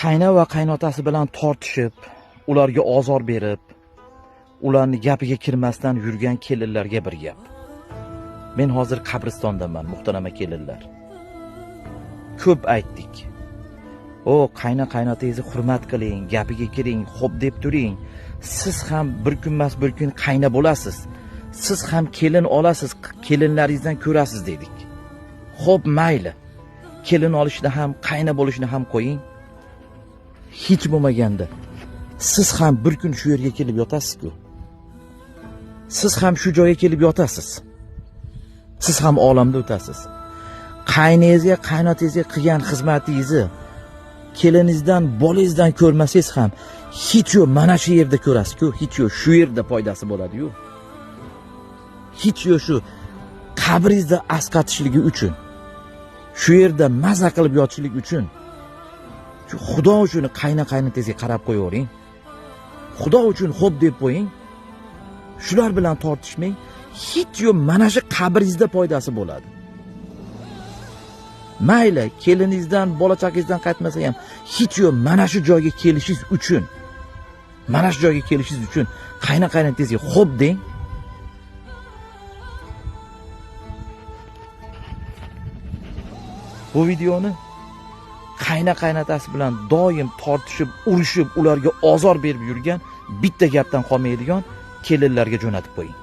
qayna va qaynotasi bilan tortishib, ularga ozor berib, ularni gapiga kirmasdan yurgan kelinlarga bir gap. Men hozir qabristondaman, muhtarama kelinlar. Ko'p aytdik. O qaynotangizni hurmat qiling, gapiga kiring, xo'p deb turing. Siz ham bir kun emas bir kun qayna bo'lasiz. Siz ham kelin olasiz, kelinlaringizdan ko'rasiz dedik. Xo'p, mayli. Kelin olishni ham, qayna bo'lishni ham qo'ying. Hech bo'lmaganda siz ham bir kun shu yerga kelib yotasiz-ku. Siz ham shu joyga kelib yotasiz. Siz ham olamda o'tasiz. Qayningizga, qaynotangizga qilgan xizmatingizni keliningizdan, bolangizdan ko'rmasangiz ham hech yo'q mana shu yerda ko'rasiz-ku, hech yo'q shu yerda foydasi bo'ladi-yu. Hech yo'q shu qabringizda asqatishligi uchun, shu yerda maza qilib yotishlik uchun shu Xudo uchun qaynotangizga qarab qo'yavering. Xudo uchun xo'p deb qo'ying. Shular bilan tortishmang. Hech yo'q mana shu qabringizda foydasi bo'ladi. Mayli, keliningizdan, bola chaqangizdan qaytmasa ham hech yo'q mana shu joyga kelishingiz uchun, mana shu joyga kelishingiz uchun qaynotangizga xo'p deng. Bu videoni qaynotasi bilan doim tortishib, urushib, ularga ozor berib yurgan bitta gapdan qolmaydigan kelinlarga jo'natib qo'ying.